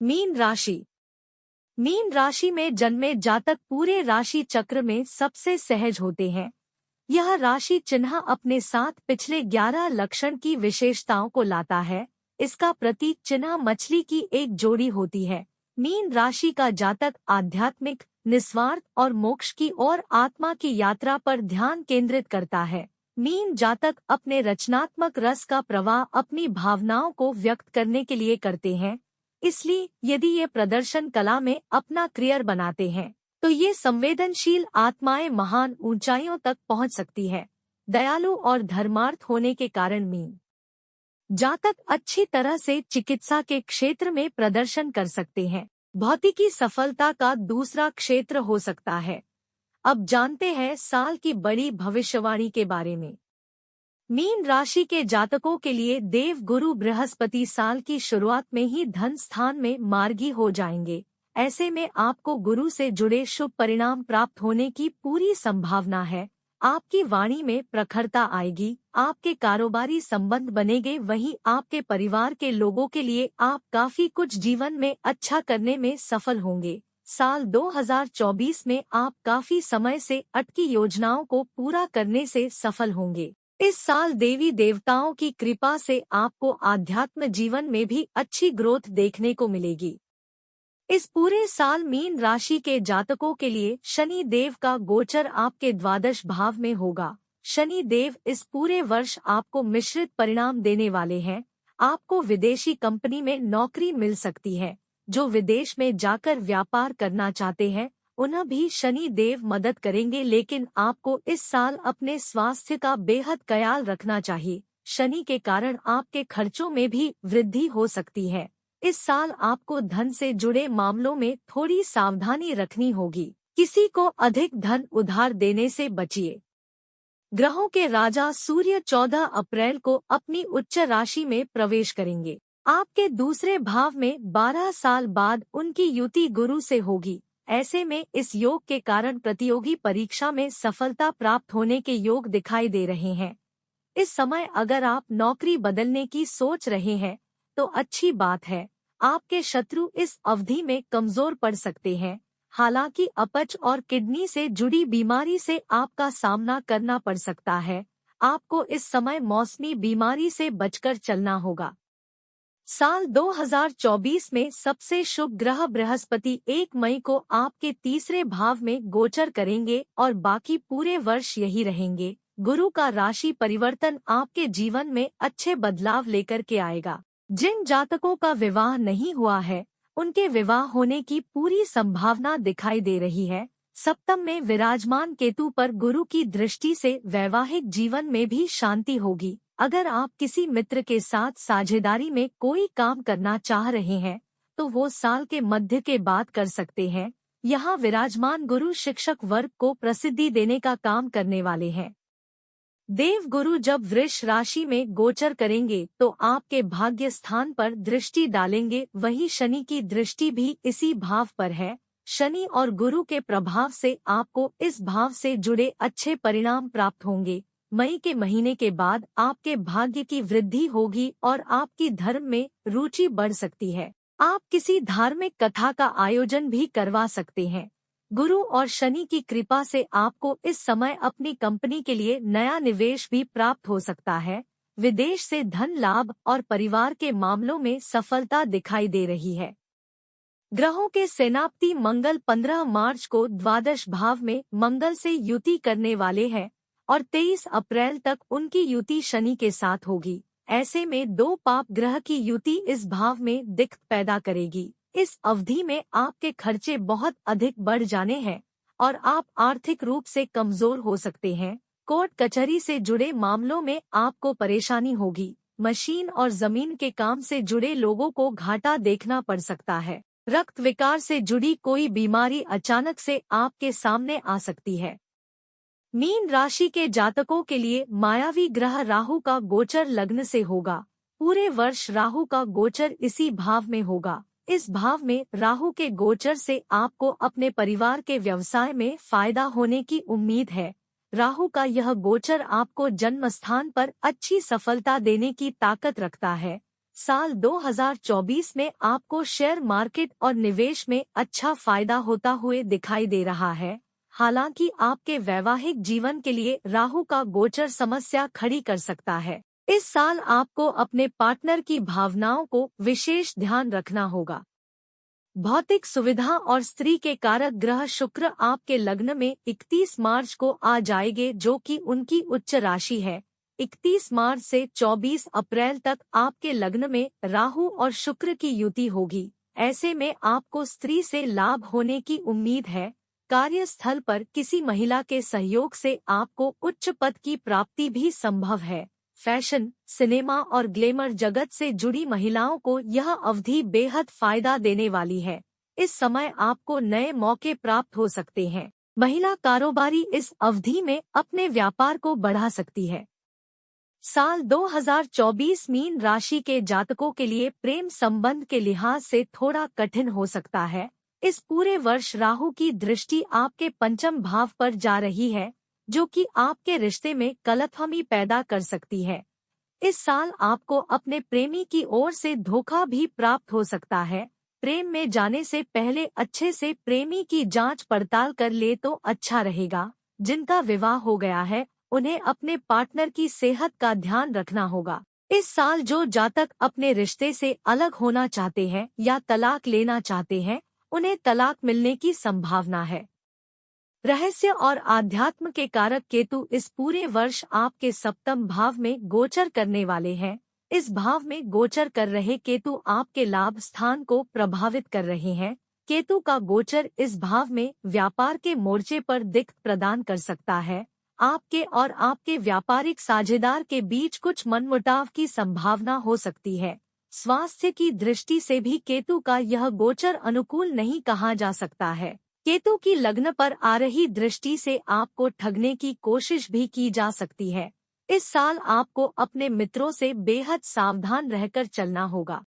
Mean राशि। Mean राशि में जन्मे जातक पूरे राशि चक्र में सबसे सहज होते हैं। यह राशि चिन्ह अपने साथ पिछले 11 लक्षण की विशेषताओं को लाता है। इसका प्रतीक चिन्ह मछली की एक जोड़ी होती है। मीन राशि का जातक आध्यात्मिक, निस्वार्थ और मोक्ष की ओर आत्मा की यात्रा पर ध्यान केंद्रित करता है। मीन जातक अपने रचनात्मक रस का प्रवाह अपनी भावनाओं को व्यक्त करने के लिए करते हैं। इसलिए यदि ये प्रदर्शन कला में अपना करियर बनाते हैं तो ये संवेदनशील आत्माएं महान ऊंचाइयों तक पहुंच सकती है। दयालु और धर्मार्थ होने के कारण मीन जातक अच्छी तरह से चिकित्सा के क्षेत्र में प्रदर्शन कर सकते हैं। भौतिकी सफलता का दूसरा क्षेत्र हो सकता है। अब जानते हैं साल की बड़ी भविष्यवाणी के बारे में। मीन राशि के जातकों के लिए देव गुरु बृहस्पति साल की शुरुआत में ही धन स्थान में मार्गी हो जाएंगे। ऐसे में आपको गुरु से जुड़े शुभ परिणाम प्राप्त होने की पूरी संभावना है। आपकी वाणी में प्रखरता आएगी, आपके कारोबारी संबंध बनेंगे, वहीं आपके परिवार के लोगों के लिए आप काफी कुछ जीवन में अच्छा करने में सफल होंगे। साल 2024 में आप काफी समय से अटकी योजनाओं को पूरा करने से सफल होंगे। इस साल देवी देवताओं की कृपा से आपको आध्यात्म जीवन में भी अच्छी ग्रोथ देखने को मिलेगी। इस पूरे साल मीन राशि के जातकों के लिए शनि देव का गोचर आपके द्वादश भाव में होगा। शनि देव इस पूरे वर्ष आपको मिश्रित परिणाम देने वाले हैं। आपको विदेशी कंपनी में नौकरी मिल सकती है। जो विदेश में जाकर व्यापार करना चाहते हैं उन्हें भी शनि देव मदद करेंगे, लेकिन आपको इस साल अपने स्वास्थ्य का बेहद ख्याल रखना चाहिए। शनि के कारण आपके खर्चों में भी वृद्धि हो सकती है। इस साल आपको धन से जुड़े मामलों में थोड़ी सावधानी रखनी होगी। किसी को अधिक धन उधार देने से बचिए। ग्रहों के राजा सूर्य 14 अप्रैल को अपनी उच्च राशि में प्रवेश करेंगे। आपके दूसरे भाव में 12 साल बाद उनकी युति गुरु से होगी। ऐसे में इस योग के कारण प्रतियोगी परीक्षा में सफलता प्राप्त होने के योग दिखाई दे रहे हैं। इस समय अगर आप नौकरी बदलने की सोच रहे हैं तो अच्छी बात है। आपके शत्रु इस अवधि में कमजोर पड़ सकते हैं। हालांकि अपच और किडनी से जुड़ी बीमारी से आपका सामना करना पड़ सकता है। आपको इस समय मौसमी बीमारी से बचकर चलना होगा। साल 2024 में सबसे शुभ ग्रह बृहस्पति 1 मई को आपके तीसरे भाव में गोचर करेंगे और बाकी पूरे वर्ष यही रहेंगे। गुरु का राशि परिवर्तन आपके जीवन में अच्छे बदलाव लेकर के आएगा। जिन जातकों का विवाह नहीं हुआ है उनके विवाह होने की पूरी संभावना दिखाई दे रही है। सप्तम में विराजमान केतु पर गुरु की दृष्टि से वैवाहिक जीवन में भी शांति होगी। अगर आप किसी मित्र के साथ साझेदारी में कोई काम करना चाह रहे हैं तो वो साल के मध्य के बाद कर सकते हैं। यहाँ विराजमान गुरु शिक्षक वर्ग को प्रसिद्धि देने का काम करने वाले हैं। देव गुरु जब वृष राशि में गोचर करेंगे तो आपके भाग्य स्थान पर दृष्टि डालेंगे। वहीं शनि की दृष्टि भी इसी भाव पर है। शनि और गुरु के प्रभाव से आपको इस भाव से जुड़े अच्छे परिणाम प्राप्त होंगे। मई के महीने के बाद आपके भाग्य की वृद्धि होगी और आपकी धर्म में रुचि बढ़ सकती है। आप किसी धार्मिक कथा का आयोजन भी करवा सकते हैं। गुरु और शनि की कृपा से आपको इस समय अपनी कंपनी के लिए नया निवेश भी प्राप्त हो सकता है। विदेश से धन लाभ और परिवार के मामलों में सफलता दिखाई दे रही है। ग्रहों के सेनापति मंगल 15 मार्च को द्वादश भाव में मंगल से युति करने वाले हैं और 23 अप्रैल तक उनकी युति शनि के साथ होगी। ऐसे में दो पाप ग्रह की युति इस भाव में दिक्कत पैदा करेगी। इस अवधि में आपके खर्चे बहुत अधिक बढ़ जाने हैं और आप आर्थिक रूप से कमजोर हो सकते हैं। कोर्ट कचहरी से जुड़े मामलों में आपको परेशानी होगी। मशीन और जमीन के काम से जुड़े लोगों को घाटा देखना पड़ सकता है। रक्त विकार से जुड़ी कोई बीमारी अचानक से आपके सामने आ सकती है। मीन राशि के जातकों के लिए मायावी ग्रह राहु का गोचर लग्न से होगा। पूरे वर्ष राहु का गोचर इसी भाव में होगा। इस भाव में राहु के गोचर से आपको अपने परिवार के व्यवसाय में फायदा होने की उम्मीद है। राहु का यह गोचर आपको जन्म स्थान पर अच्छी सफलता देने की ताकत रखता है। साल 2024 में आपको शेयर मार्केट और निवेश में अच्छा फायदा होता हुए दिखाई दे रहा है। हालांकि आपके वैवाहिक जीवन के लिए राहु का गोचर समस्या खड़ी कर सकता है। इस साल आपको अपने पार्टनर की भावनाओं को विशेष ध्यान रखना होगा। भौतिक सुविधा और स्त्री के कारक ग्रह शुक्र आपके लग्न में 31 मार्च को आ जाएंगे, जो कि उनकी उच्च राशि है। 31 मार्च से 24 अप्रैल तक आपके लग्न में राहु और शुक्र की युति होगी। ऐसे में आपको स्त्री से लाभ होने की उम्मीद है। कार्यस्थल पर किसी महिला के सहयोग से आपको उच्च पद की प्राप्ति भी संभव है। फैशन, सिनेमा और ग्लैमर जगत से जुड़ी महिलाओं को यह अवधि बेहद फायदा देने वाली है। इस समय आपको नए मौके प्राप्त हो सकते हैं। महिला कारोबारी इस अवधि में अपने व्यापार को बढ़ा सकती है। साल 2024 मीन राशि के जातकों के लिए प्रेम संबंध के लिहाज से थोड़ा कठिन हो सकता है। इस पूरे वर्ष राहु की दृष्टि आपके पंचम भाव पर जा रही है, जो कि आपके रिश्ते में गलतफहमी पैदा कर सकती है। इस साल आपको अपने प्रेमी की ओर से धोखा भी प्राप्त हो सकता है। प्रेम में जाने से पहले अच्छे से प्रेमी की जांच पड़ताल कर ले तो अच्छा रहेगा। जिनका विवाह हो गया है, उन्हें अपने पार्टनर की सेहत का ध्यान रखना होगा। इस साल जो जातक अपने रिश्ते से अलग होना चाहते हैं या तलाक लेना चाहते हैं, उन्हें तलाक मिलने की संभावना है। रहस्य और आध्यात्म के कारक केतु इस पूरे वर्ष आपके सप्तम भाव में गोचर करने वाले हैं। इस भाव में गोचर कर रहे केतु आपके लाभ स्थान को प्रभावित कर रहे हैं। केतु का गोचर इस भाव में व्यापार के मोर्चे पर दिक्कत प्रदान कर सकता है। आपके और आपके व्यापारिक साझेदार के बीच कुछ मनमुटाव की संभावना हो सकती है। स्वास्थ्य की दृष्टि से भी केतु का यह गोचर अनुकूल नहीं कहा जा सकता है। केतु की लग्न पर आ रही दृष्टि से आपको ठगने की कोशिश भी की जा सकती है। इस साल आपको अपने मित्रों से बेहद सावधान रहकर चलना होगा।